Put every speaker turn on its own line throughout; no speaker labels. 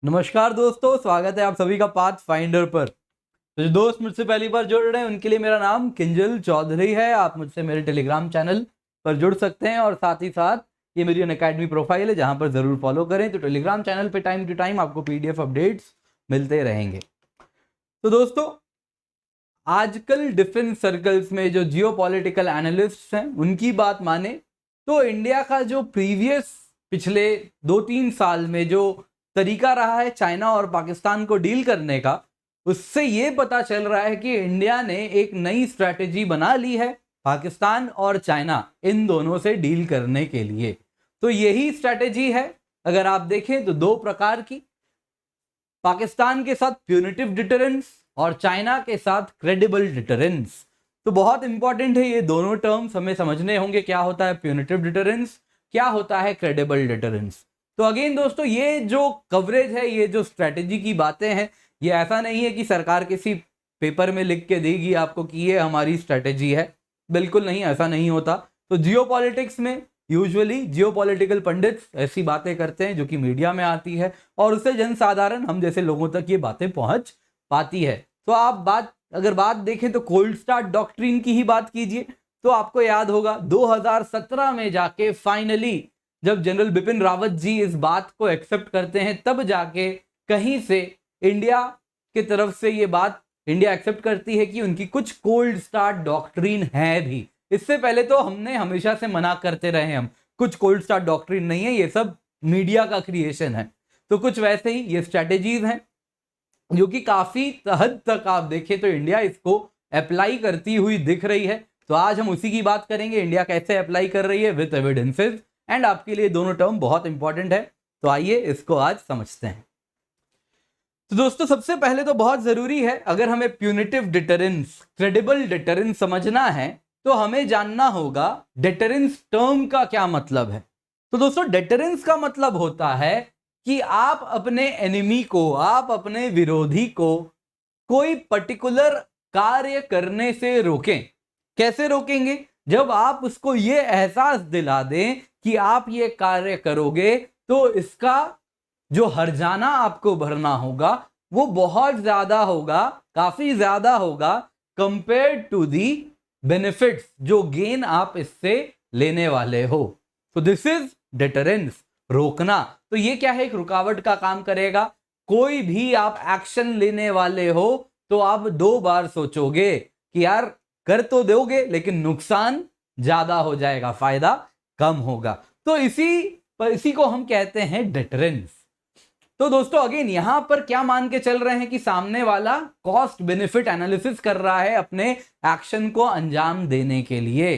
नमस्कार दोस्तों, स्वागत है आप सभी का पाथ फाइंडर पर। तो जो दोस्त मुझसे पहली बार जुड़ रहे हैं उनके लिए मेरा नाम किंजल चौधरी है। आप मुझसे मेरे टेलीग्राम चैनल पर जुड़ सकते हैं और साथ ही साथ ये मेरी अनअकैडमी प्रोफाइल है जहां पर ज़रूर फॉलो करें। तो टेलीग्राम चैनल पे टाइम टू टाइम आपको पीडीएफ अपडेट्स मिलते रहेंगे। तो दोस्तों, आजकल डिफेंस सर्कल्स में जो जियोपॉलिटिकल एनालिस्ट्स हैं उनकी बात माने तो इंडिया का जो पिछले 2-3 साल में जो तरीका रहा है चाइना और पाकिस्तान को डील करने का, उससे ये पता चल रहा है कि इंडिया ने एक नई स्ट्रैटेजी बना ली है पाकिस्तान और चाइना इन दोनों से डील करने के लिए। तो यही स्ट्रैटेजी है, अगर आप देखें तो दो प्रकार की, पाकिस्तान के साथ प्यूनिटिव डिटरेंस और चाइना के साथ क्रेडिबल डिटरेंस। तो बहुत इंपॉर्टेंट है ये दोनों टर्म्स, हमें समझने होंगे क्या होता है प्यूनिटिव डिटरेंस, क्या होता है क्रेडिबल डिटरेंस। तो अगेन दोस्तों, ये जो कवरेज है, ये जो स्ट्रैटेजी की बातें हैं, ये ऐसा नहीं है कि सरकार किसी पेपर में लिख के देगी आपको कि ये हमारी स्ट्रैटेजी है। बिल्कुल नहीं, ऐसा नहीं होता। तो जियोपॉलिटिक्स में यूजुअली जियोपॉलिटिकल पंडित्स ऐसी बातें करते हैं जो कि मीडिया में आती है और उससे जनसाधारण हम जैसे लोगों तक ये बातें पहुंच पाती है। तो आप अगर बात देखें तो कोल्ड स्टार्ट डॉक्ट्रिन की ही बात कीजिए तो आपको याद होगा 2017 में जाके फाइनली जब जनरल बिपिन रावत जी इस बात को एक्सेप्ट करते हैं, तब जाके कहीं से इंडिया की तरफ से ये बात इंडिया एक्सेप्ट करती है कि उनकी कुछ कोल्ड स्टार्ट डॉक्ट्रिन है भी। इससे पहले तो हमने हमेशा से मना करते रहे, हम कुछ कोल्ड स्टार्ट डॉक्ट्रिन नहीं है, ये सब मीडिया का क्रिएशन है। तो कुछ वैसे ही ये स्ट्रैटेजीज हैं जो कि काफी हद तक आप देखें तो इंडिया इसको अप्लाई करती हुई दिख रही है। तो आज हम उसी की बात करेंगे, इंडिया कैसे अप्लाई कर रही है विद एविडेंसेस, एंड आपके लिए दोनों टर्म बहुत इंपॉर्टेंट है। तो आइए इसको आज समझते हैं। तो दोस्तों, सबसे पहले तो बहुत जरूरी है, अगर हमें प्यूनिटिव डिटरेंस, क्रेडिबल डिटरेंस समझना है तो हमें जानना होगा डिटरेंस टर्म का क्या मतलब है। तो दोस्तों, डिटरेंस का मतलब होता है कि आप अपने एनिमी को, आप अपने विरोधी को कोई पर्टिकुलर कार्य करने से रोकें। कैसे रोकेंगे? जब आप उसको ये एहसास दिला दें कि आप ये कार्य करोगे तो इसका जो हर्जाना आपको भरना होगा वो बहुत ज्यादा होगा, काफी ज्यादा होगा कंपेयर टू दी बेनिफिट्स जो गेन आप इससे लेने वाले हो। तो दिस इज डिटरेंस, रोकना। तो ये क्या है? एक रुकावट का काम करेगा। कोई भी आप एक्शन लेने वाले हो तो आप 2 बार सोचोगे कि यार कर तो दोगे लेकिन नुकसान ज्यादा हो जाएगा, फायदा कम होगा। तो इसी को हम कहते हैं डिटरेंस। तो दोस्तों, अगेन यहां पर क्या मान के चल रहे हैं कि सामने वाला कॉस्ट बेनिफिट एनालिसिस कर रहा है अपने एक्शन को अंजाम देने के लिए।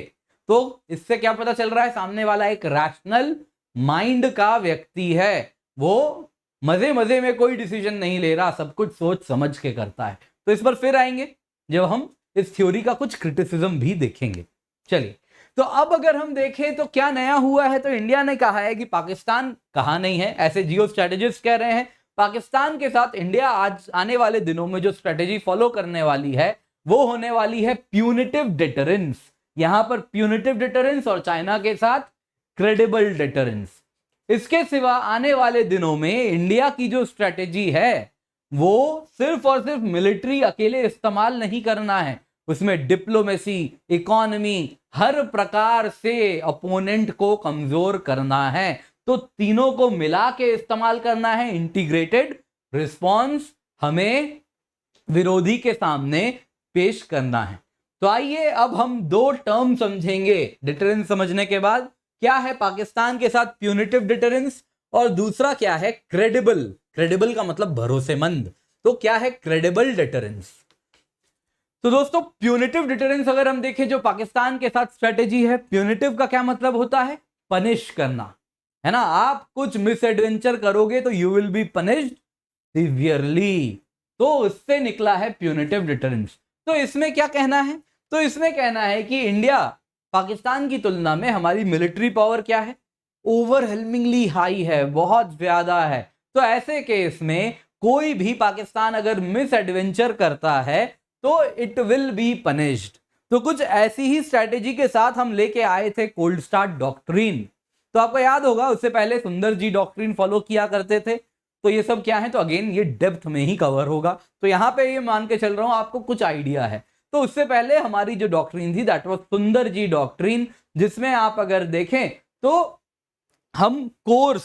तो इससे क्या पता चल रहा है? सामने वाला एक रैशनल माइंड का व्यक्ति है, वो मजे मजे में कोई डिसीजन नहीं ले रहा, सब कुछ सोच समझ के करता है। तो इस पर फिर आएंगे जब हम इस थ्योरी का कुछ क्रिटिसिज्म भी देखेंगे। चलिए, तो अब अगर हम देखें तो क्या नया हुआ है, तो इंडिया ने कहा है कि पाकिस्तान कहा नहीं है, ऐसे जियो स्ट्रेटेजिस्ट कह रहे हैं, पाकिस्तान के साथ इंडिया आज आने वाले दिनों में जो स्ट्रेटेजी फॉलो करने वाली है वो होने वाली है प्यूनिटिव डिटरेंस। यहां पर प्यूनिटिव डिटरेंस और चाइना के साथ क्रेडिबल डिटरेंस। इसके सिवा आने वाले दिनों में इंडिया की जो स्ट्रेटेजी है वो सिर्फ और सिर्फ मिलिट्री अकेले इस्तेमाल नहीं करना है, उसमें डिप्लोमेसी, इकोनॉमी, हर प्रकार से अपोनेंट को कमजोर करना है। तो तीनों को मिला के इस्तेमाल करना है, इंटीग्रेटेड रिस्पॉन्स हमें विरोधी के सामने पेश करना है। तो आइए अब हम 2 टर्म समझेंगे डिटरेंस समझने के बाद। क्या है पाकिस्तान के साथ प्यूनिटिव डिटरेंस और दूसरा क्या है क्रेडिबल। क्रेडिबल का मतलब भरोसेमंद। तो क्या है क्रेडिबल डिटरेंस? तो दोस्तों, प्यूनिटिव डिटरेंस अगर हम देखें जो पाकिस्तान के साथ स्ट्रेटेजी है, प्यूनिटिव का क्या मतलब होता है? पनिश करना, है ना। आप कुछ मिस एडवेंचर करोगे तो you will be punished severely. तो इससे निकला है प्यूनिटिव डिटरेंस। तो इसमें क्या कहना है? तो इसमें कहना है कि इंडिया पाकिस्तान की तुलना में हमारी मिलिट्री पावर क्या है? ओवरवेलमिंगली हाई है, बहुत ज्यादा है। तो ऐसे केस में कोई भी पाकिस्तान अगर मिस एडवेंचर करता है तो इट विल बी पनिश्ड। तो कुछ ऐसी ही स्ट्रैटेजी के साथ हम लेके आए थे कोल्ड स्टार्ट डॉक्ट्रिन। तो आपको याद होगा उससे पहले सुंदर जी डॉक्ट्रिन फॉलो किया करते थे। तो ये सब क्या है, तो अगेन ये डेप्थ में ही कवर होगा। तो यहां पे ये मान के चल रहा हूं आपको कुछ आइडिया है। तो उससे पहले हमारी जो डॉक्ट्रिन थी दैट वाज सुंदर जी डॉक्ट्रिन, जिसमें आप अगर देखें तो हम कोर्स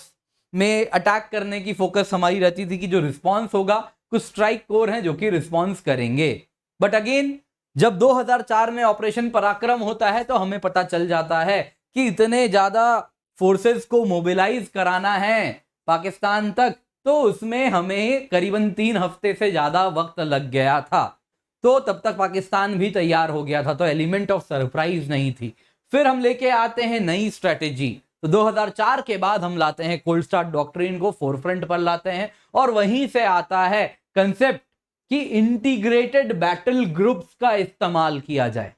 में अटैक करने की फोकस हमारी रहती थी कि जो रिस्पॉन्स होगा, कुछ स्ट्राइक कोर हैं जो कि रिस्पॉन्स करेंगे। बट अगेन जब 2004 में ऑपरेशन पराक्रम होता है तो हमें पता चल जाता है कि इतने ज्यादा फोर्सेस को मोबिलाइज कराना है पाकिस्तान तक, तो उसमें हमें करीबन 3 हफ्ते से ज्यादा वक्त लग गया था। तो तब तक पाकिस्तान भी तैयार हो गया था, तो एलिमेंट ऑफ सरप्राइज नहीं थी। फिर हम लेके आते हैं नई स्ट्रेटेजी। तो 2004 के बाद हम लाते हैं कोल्ड स्टार्ट डॉक्ट्रिन को फोरफ्रंट पर लाते हैं, और वहीं से आता है कंसेप्ट कि इंटीग्रेटेड बैटल ग्रुप्स का इस्तेमाल किया जाए।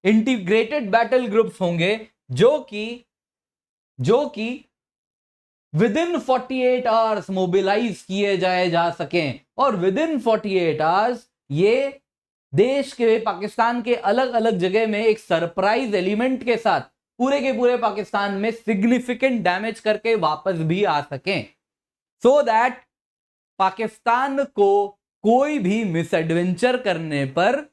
इंटीग्रेटेड बैटल ग्रुप्स होंगे जो कि विद इन 48 आवर्स मोबिलाइज किए जा सकें, और विद इन 48 आवर्स ये देश के, पाकिस्तान के अलग अलग जगह में एक सरप्राइज एलिमेंट के साथ पूरे के पूरे पाकिस्तान में सिग्निफिकेंट डैमेज करके वापस भी आ सकें, सो दैट पाकिस्तान को कोई भी मिसएडवेंचर करने पर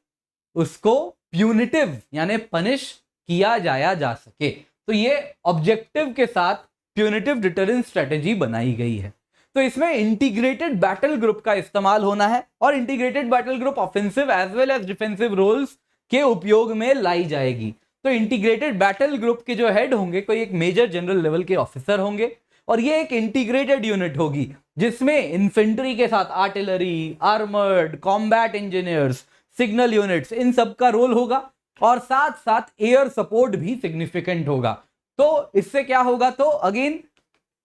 उसको प्यूनिटिव यानी पनिश किया जा सके। तो ये ऑब्जेक्टिव के साथ प्यूनिटिव डिटरेंस स्ट्रेटेजी बनाई गई है। तो इसमें इंटीग्रेटेड बैटल ग्रुप का इस्तेमाल होना है, और integrated battle group offensive as well as defensive roles के उपयोग में लाई जाएगी। तो इंटीग्रेटेड बैटल ग्रुप के जो हेड होंगे कोई एक मेजर जनरल लेवल के ऑफिसर होंगे, और ये एक इंटीग्रेटेड यूनिट होगी जिसमें इन्फेंट्री के साथ artillery, armoured, combat engineers, signal units, इन सब का रोल होगा, और साथ साथ एयर सपोर्ट भी सिग्निफिकेंट होगा। तो इससे क्या होगा, तो अगेन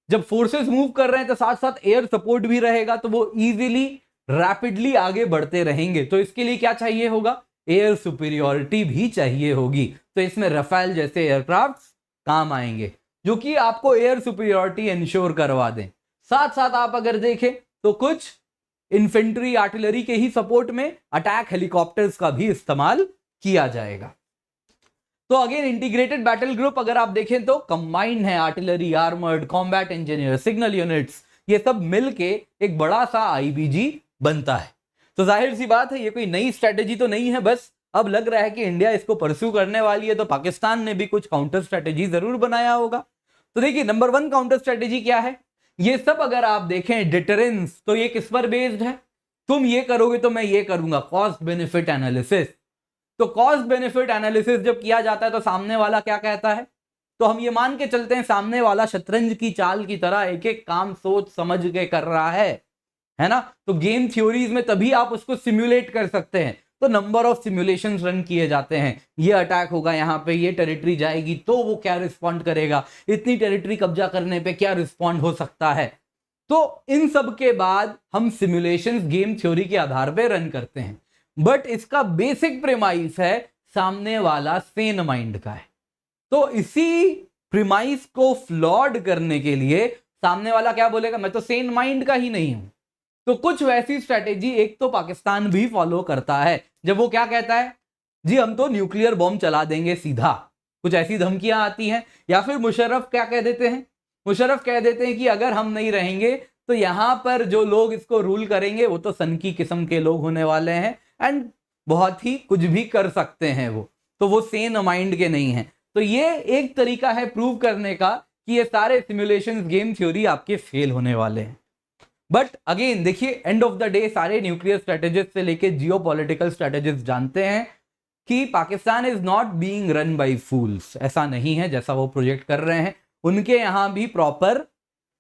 जब फोर्सेस मूव कर रहे हैं तो साथ साथ एयर सपोर्ट भी रहेगा, तो वो इजीली रैपिडली आगे बढ़ते रहेंगे। तो इसके लिए क्या चाहिए होगा, एयर सुपीरियोरिटी भी चाहिए होगी। तो इसमें रफेल जैसे एयरक्राफ्ट काम आएंगे जो कि आपको एयर सुपीरियोरिटी इंश्योर करवा दें। साथ साथ आप अगर देखें तो कुछ इन्फेंट्री, आर्टिलरी के ही सपोर्ट में अटैक हेलीकॉप्टर्स का भी इस्तेमाल किया जाएगा। तो अगेन इंटीग्रेटेड बैटल ग्रुप अगर आप देखें तो कंबाइंड है, artillery, armoured, combat engineer, signal units, ये सब मिलके एक बड़ा सा आईबीजी बनता है। तो जाहिर सी बात है ये कोई नई स्ट्रेटेजी तो नहीं है, बस अब लग रहा है कि इंडिया इसको परस्यू करने वाली है, तो पाकिस्तान ने भी कुछ काउंटर स्ट्रेटेजी जरूर बनाया होगा। तो देखिए नंबर 1 काउंटर स्ट्रेटेजी क्या है, ये सब अगर आप देखें डिटरेंस, तो ये किस पर बेस्ड है, तुम ये करोगे तो मैं ये करूंगा, कॉस्ट बेनिफिट एनालिसिस। तो कॉस्ट बेनिफिट एनालिसिस जब किया जाता है तो सामने वाला क्या कहता है, तो हम ये मान के चलते हैं सामने वाला शतरंज की चाल की तरह एक एक काम सोच समझ के कर रहा है ना। तो गेम थ्योरीज में तभी आप उसको सिमुलेट कर सकते हैं। तो नंबर ऑफ सिमुलेशंस रन किए जाते हैं, ये अटैक होगा यहाँ पे, ये टेरिटरी जाएगी तो वो क्या रिस्पॉन्ड करेगा, इतनी टेरिटरी कब्जा करने पे क्या रिस्पॉन्ड हो सकता है। तो इन सब के बाद हम सिमुलेशंस गेम थ्योरी के आधार पे रन करते हैं। बट इसका बेसिक प्रेमाइस है सामने वाला सेन माइंड का है। तो इसी प्रेमाइस को फ्लॉड करने के लिए सामने वाला क्या बोलेगा, मैं तो सेन माइंड का ही नहीं हूं। तो कुछ वैसी स्ट्रेटेजी एक तो पाकिस्तान भी फॉलो करता है, जब वो क्या कहता है, जी हम तो न्यूक्लियर बॉम्ब चला देंगे सीधा, कुछ ऐसी धमकियां आती हैं। या फिर मुशर्रफ क्या कह देते हैं, मुशर्रफ कह देते हैं कि अगर हम नहीं रहेंगे तो यहां पर जो लोग इसको रूल करेंगे वो तो सन की किस्म के लोग होने वाले हैं, एंड बहुत ही कुछ भी कर सकते हैं वो, तो वो सेन माइंड के नहीं है। तो ये एक तरीका है प्रूव करने का कि ये सारे सिमुलेशंस गेम थ्योरी आपके फेल होने वाले हैं। बट अगेन देखिए एंड ऑफ द डे सारे न्यूक्लियर स्ट्रेटेजिस्ट से लेके जियोपॉलिटिकल स्ट्रेटेजिस्ट जानते हैं कि Pakistan is not being run by fools. ऐसा नहीं है जैसा वो प्रोजेक्ट कर रहे हैं, उनके यहां भी प्रॉपर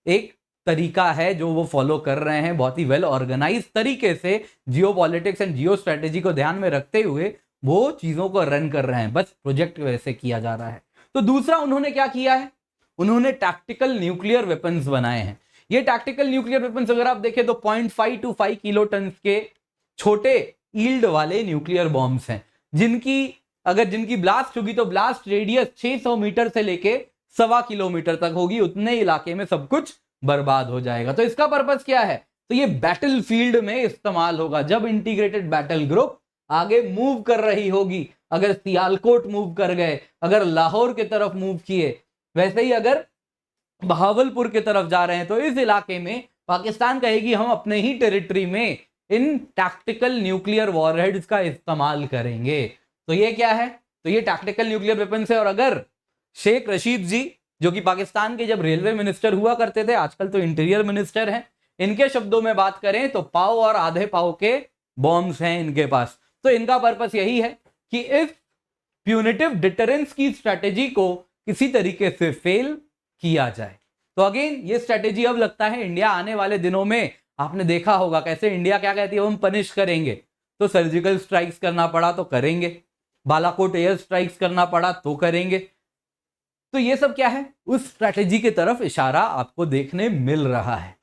एक तरीका है जो वो फॉलो कर रहे हैं, बहुत ही वेल ऑर्गेनाइज तरीके से जियोपॉलिटिक्स एंड जियो स्ट्रेटेजी को ध्यान में रखते हुए वो चीजों को रन कर रहे हैं, बस प्रोजेक्ट वैसे किया जा रहा है। तो दूसरा उन्होंने क्या किया है, उन्होंने टैक्टिकल न्यूक्लियर वेपन्स बनाए हैं। ये टैक्टिकल न्यूक्लियर वेपन्स अगर आप देखें तो 0.5 to 5 किलो टन के छोटे ईल्ड वाले न्यूक्लियर बॉम्ब्स हैं, जिनकी ब्लास्ट होगी तो ब्लास्ट रेडियस 600 मीटर से लेके 1.25 किलोमीटर तक होगी, उतने इलाके में सब कुछ बर्बाद हो जाएगा। तो इसका पर्पस क्या है, तो ये बैटल फील्ड में इस्तेमाल होगा जब इंटीग्रेटेड बैटल ग्रुप आगे मूव कर रही होगी। अगर सियालकोट मूव कर गए, अगर लाहौर की तरफ मूव किए, वैसे ही अगर बहावलपुर की तरफ जा रहे हैं तो इस इलाके में पाकिस्तान कहेगी हम अपने ही टेरिटरी में इन टैक्टिकल न्यूक्लियर वॉरहेड्स का इस्तेमाल करेंगे। तो ये क्या है? तो ये टैक्टिकल न्यूक्लियर वेपन्स है। और अगर शेख रशीद जी, जो कि पाकिस्तान के जब रेलवे मिनिस्टर हुआ करते थे, आजकल तो इंटीरियर मिनिस्टर हैं, इनके शब्दों में बात करें तो पाव और आधे पाव के बॉम्ब्स हैं इनके पास। तो इनका पर्पस यही है कि इस प्यूनिटिव डिटरेंस की स्ट्रैटेजी को किसी तरीके से फेल किया जाए। तो अगेन ये स्ट्रैटेजी अब लगता है इंडिया आने वाले दिनों में, आपने देखा होगा कैसे इंडिया क्या कहती है, हम पनिश करेंगे। तो सर्जिकल स्ट्राइक्स करना पड़ा तो करेंगे, बालाकोट एयर स्ट्राइक्स करना पड़ा तो करेंगे। तो ये सब क्या है? उस स्ट्रैटेजी की तरफ इशारा आपको देखने मिल रहा है।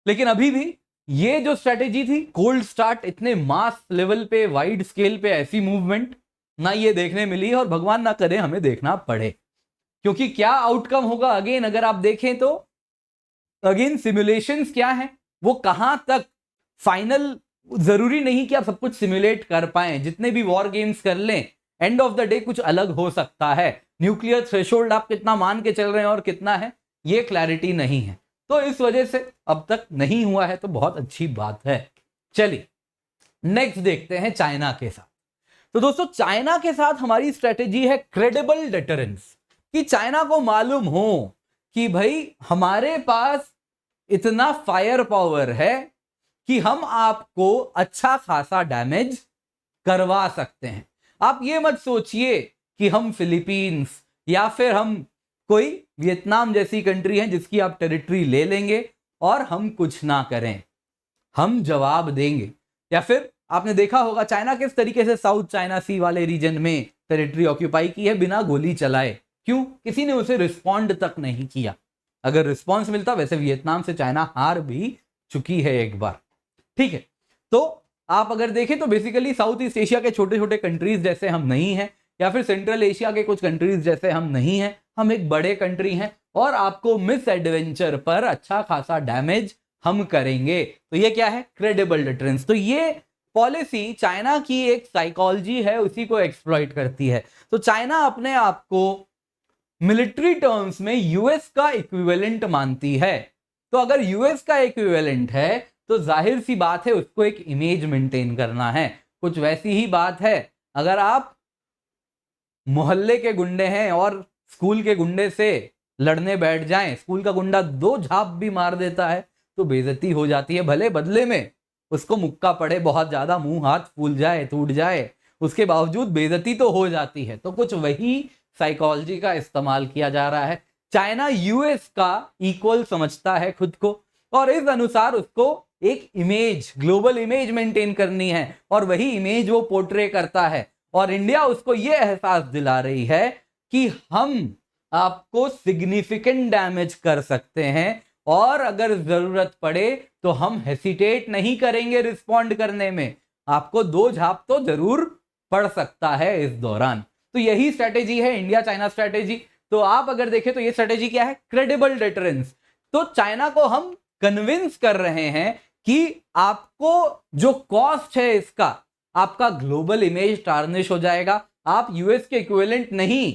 लेकिन अभी भी ये जो स्ट्रैटेजी थी, कोल्ड स्टार्ट, इतने मास लेवल पे, वाइड स्केल पे ऐसी मूवमेंट ना ये देखने मिली, और भगवान ना करे हमें देखना पड़े। क्योंकि क्या आउटकम होगा अगेन अगर आप देखें तो अगेन सिमुलेशंस क्या है, वो कहां तक फाइनल, जरूरी नहीं कि आप सब कुछ सिमुलेट कर पाएं। जितने भी वॉर गेम्स कर लें, एंड ऑफ द डे कुछ अलग हो सकता है। न्यूक्लियर थ्रेशोल्ड आप कितना मान के चल रहे हैं और कितना है, ये क्लैरिटी नहीं है। तो इस वजह से अब तक नहीं हुआ है, तो बहुत अच्छी बात है। चलिए नेक्स्ट देखते हैं चाइना के साथ। तो दोस्तों चाइना के साथ हमारी स्ट्रेटेजी है क्रेडिबल डिटरेंस, कि चाइना को मालूम हो कि भाई हमारे पास इतना फायर पावर है कि हम आपको अच्छा खासा डैमेज करवा सकते हैं। आप ये मत सोचिए कि हम फिलीपींस या फिर हम कोई वियतनाम जैसी कंट्री है जिसकी आप टेरिटरी ले लेंगे और हम कुछ ना करें, हम जवाब देंगे। या फिर आपने देखा होगा चाइना किस तरीके से साउथ चाइना सी वाले रीजन में टेरिटरी ऑक्यूपाई की है बिना गोली चलाए। क्यों? किसी ने उसे रिस्पॉन्ड तक नहीं किया। अगर रिस्पॉन्स मिलता, वैसे वियतनाम से चाइना हार भी चुकी है एक बार, ठीक है। तो आप अगर देखें तो बेसिकली साउथ ईस्ट एशिया के छोटे छोटे कंट्रीज जैसे हम नहीं हैं, या फिर सेंट्रल एशिया के कुछ कंट्रीज जैसे हम नहीं हैं, हम एक बड़े कंट्री हैं और आपको मिस एडवेंचर पर अच्छा खासा डैमेज हम करेंगे। तो ये क्या है? Credible deterrence. तो ये पॉलिसी चाइना की एक साइकोलॉजी है, उसी को एक्सप्लॉइट करती है। तो चाइना अपने आप को मिलिट्री टर्म्स में यूएस का इक्विवेलेंट मानती है। तो अगर यूएस का इक्विवेलेंट है तो जाहिर सी बात है उसको एक इमेज मेंटेन करना है। कुछ वैसी ही बात है, अगर आप मोहल्ले के गुंडे हैं और स्कूल के गुंडे से लड़ने बैठ जाएं, स्कूल का गुंडा 2 झाप भी मार देता है तो बेइज्जती हो जाती है, भले बदले में उसको मुक्का पड़े, बहुत ज्यादा मुंह हाथ फूल जाए, टूट जाए, उसके बावजूद बेइज्जती तो हो जाती है। तो कुछ वही साइकोलॉजी का इस्तेमाल किया जा रहा है। चाइना यूएस का इक्वल समझता है खुद को, और इस अनुसार उसको एक इमेज, ग्लोबल इमेज मेंटेन करनी है, और वही इमेज वो पोर्ट्रे करता है। और इंडिया उसको ये एहसास दिला रही है कि हम आपको सिग्निफिकेंट डैमेज कर सकते हैं, और अगर जरूरत पड़े तो हम हेसिटेट नहीं करेंगे रिस्पॉन्ड करने में। आपको 2 झाप तो जरूर पड़ सकता है इस दौरान। तो यही स्ट्रेटेजी है इंडिया चाइना स्ट्रेटेजी। तो आप अगर देखें तो ये स्ट्रेटेजी क्या है? Credible deterrence. तो चाइना को हम कन्विंस कर रहे हैं कि आपको जो कॉस्ट है इसका, आपका ग्लोबल इमेज टार्निश हो जाएगा, आप यूएस के इक्विवेलेंट नहीं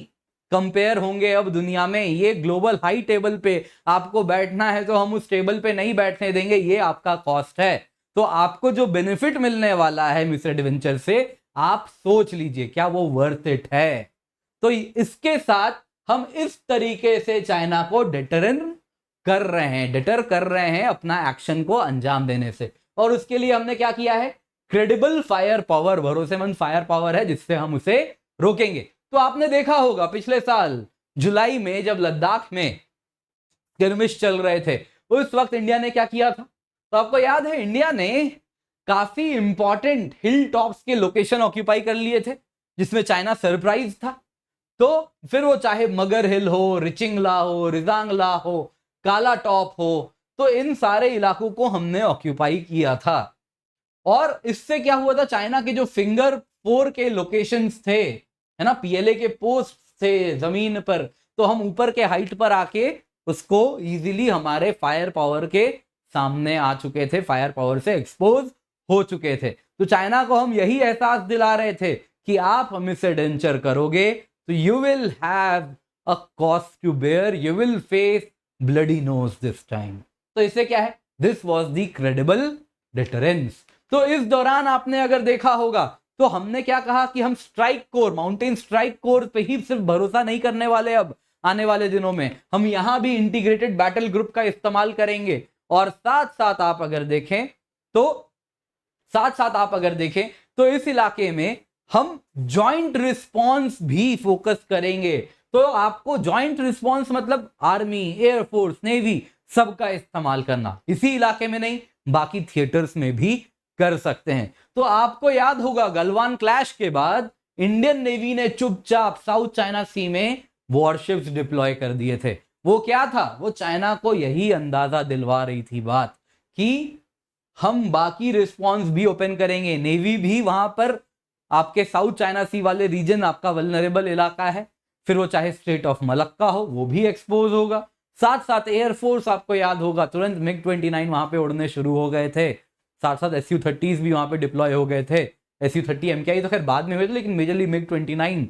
कंपेयर होंगे अब दुनिया में। ये ग्लोबल हाई टेबल पे आपको बैठना है तो हम उस टेबल पे नहीं बैठने देंगे, ये आपका कॉस्ट है। तो आपको जो बेनिफिट मिलने वाला है मिस एडवेंचर से, आप सोच लीजिए क्या वो वर्थ इट है। तो इसके साथ हम इस तरीके से चाइना को डिटर कर रहे हैं अपना एक्शन को अंजाम देने से। और उसके लिए हमने क्या किया है? क्रेडिबल फायर पावर, भरोसेमंद फायर पावर है जिससे हम उसे रोकेंगे। तो आपने देखा होगा पिछले साल जुलाई में जब लद्दाख में स्किर्मिश चल रहे थे, उस वक्त इंडिया ने क्या किया था? तो आपको याद है इंडिया ने काफी इंपॉर्टेंट हिल टॉप्स के लोकेशन ऑक्यूपाई कर लिए थे जिसमें चाइना सरप्राइज था। तो फिर वो चाहे मगर हिल हो, रिचिंगला हो, रिजांगला हो, काला टॉप हो, तो इन सारे इलाकों को हमने ऑक्यूपाई किया था। और इससे क्या हुआ था? चाइना के जो फिंगर 4 के लोकेशंस थे, है ना, पीएलए के पोस्ट थे जमीन पर, तो हम ऊपर के हाइट पर आके उसको इजीली हमारे फायर पावर के सामने आ चुके थे, फायर पावर से एक्सपोज हो चुके थे। तो चाइना को हम यही एहसास दिला रहे थे कि आप मिस एडवेंचर करोगे तो you will have a cost to bear, you will face bloody nose this time. तो इससे क्या है, this was the credible deterrence. तो इस दौरान आपने अगर देखा होगा तो हमने क्या कहा कि हम strike corps, mountain strike corps पे ही सिर्फ भरोसा नहीं करने वाले, अब आने वाले दिनों में हम यहां भी इंटीग्रेटेड बैटल ग्रुप का इस्तेमाल करेंगे। और साथ साथ आप अगर देखें तो इस इलाके में हम जॉइंट रिस्पॉन्स भी फोकस करेंगे। तो आपको जॉइंट रिस्पॉन्स मतलब आर्मी, एयरफोर्स, नेवी सबका इस्तेमाल करना, इसी इलाके में नहीं बाकी थिएटर्स में भी कर सकते हैं। तो आपको याद होगा गलवान क्लैश के बाद इंडियन नेवी ने चुपचाप साउथ चाइना सी में वॉरशिप्स डिप्लॉय कर दिए थे। वो क्या था, वो चाइना को यही अंदाजा दिलवा रही थी बात कि हम बाकी रिस्पॉन्स भी ओपन करेंगे, नेवी भी वहां पर, आपके साउथ चाइना सी वाले रीजन आपका वल्नरेबल इलाका है, फिर वो चाहे स्ट्रेट ऑफ मलक्का हो वो भी एक्सपोज होगा। साथ साथ एयरफोर्स आपको याद होगा तुरंत MiG-29 वहां पे उड़ने शुरू हो गए थे, साथ साथ Su-30s भी वहां पे डिप्लॉय हो गए थे। Su-30 MKI तो खैर बाद में हुए थे, लेकिन मेजरली MiG-29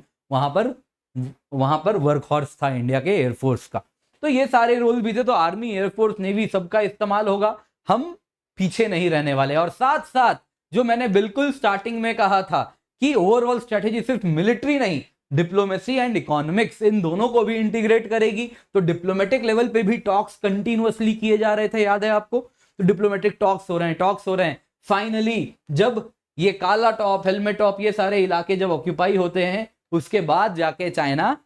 वहां पर वर्क हॉर्स था इंडिया के एयरफोर्स का। तो ये सारे रोल भी थे, तो आर्मी, एयरफोर्स, नेवी सबका इस्तेमाल होगा, हम पीछे नहीं रहने वाले। और साथ साथ जो मैंने बिल्कुल स्टार्टिंग में कहा था कि ओवरऑल स्ट्रेटेजी सिर्फ मिलिट्री नहीं, डिप्लोमेसी एंड इकोनॉमिक्स, इन दोनों को भी इंटीग्रेट करेगी। तो डिप्लोमेटिक लेवल पे भी टॉक्स कंटिन्यूअसली किए जा रहे थे, याद है आपको, तो डिप्लोमेटिक टॉक्स हो रहे हैं। फाइनली जब ये काला टॉप, हेलमेट टॉप, ये सारे इलाके जब ऑक्यूपाई होते हैं, उसके बाद जाके चाइना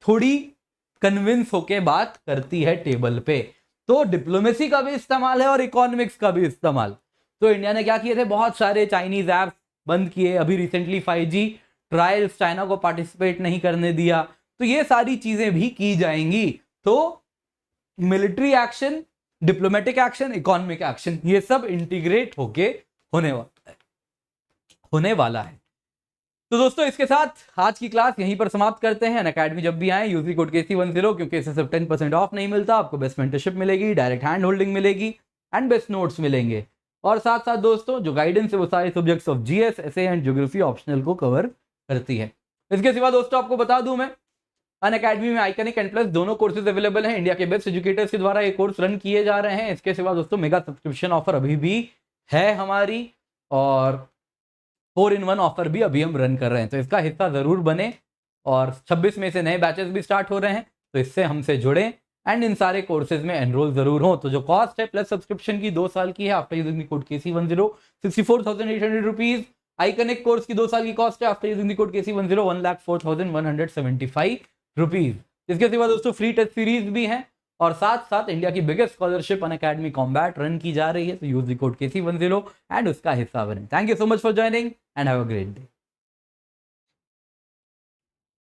थोड़ी कन्विंस होके बात करती है टेबल पे। तो डिप्लोमेसी का भी इस्तेमाल है और इकोनॉमिक्स का भी इस्तेमाल। तो इंडिया ने क्या किए थे, बहुत सारे चाइनीज ऐप बंद किए, अभी रिसेंटली 5G ट्रायल्स चाइना को पार्टिसिपेट नहीं करने दिया। तो ये सारी चीजें भी की जाएंगी। तो military action, diplomatic action, economic action, ये सब इंटीग्रेट होके होने वाला है। तो दोस्तों इसके साथ आज की क्लास यहीं पर समाप्त करते हैं। अनअकैडमी जब भी आए यूजी कोड KC10, क्योंकि इससे सिर्फ 10% ऑफ नहीं मिलता, आपको बेस्ट मेंटरशिप मिलेगी, डायरेक्ट हैंड होल्डिंग मिलेगी एंड बेस्ट नोट्स मिलेंगे। और साथ साथ दोस्तों जो गाइडेंस है वो सारे subjects of GS, SA and geography optional को कवर करती है। इसके सिवा दोस्तों आपको बता दूं मैं, अनअकैडमी में आइकनिक एंड प्लस दोनों कोर्सेज अवेलेबल हैं, इंडिया के बेस्ट एजुकेटर्स के द्वारा ये कोर्स रन किए जा रहे हैं। इसके सिवा दोस्तों मेगा सब्सक्रिप्शन ऑफर अभी भी है हमारी, और 4-in-1 ऑफर भी अभी हम रन कर रहे हैं, तो इसका हिस्सा जरूर बने। और 26 में से नए बैचेस भी स्टार्ट हो रहे हैं, तो इससे हमसे जुड़े एंड इन सारे कोर्सेज में एनरोल जरूर हो। तो जो कॉस्ट है प्लस सब्सक्रिप्शन की 2 साल की है, after using the code KC10 64,800 rupees. Iconic course की 2 साल की कॉस्ट है, after using the code KC10 1,04,175 rupees. इसके सिवा दोस्तों फ्री टेस्ट सीरीज भी हैं, और साथ साथ इंडिया की biggest scholarship Unacademy combat run की जा रही है। तो use the code KC10 and उसका हिस्सा बने। Thank you so much for joining and have a great day.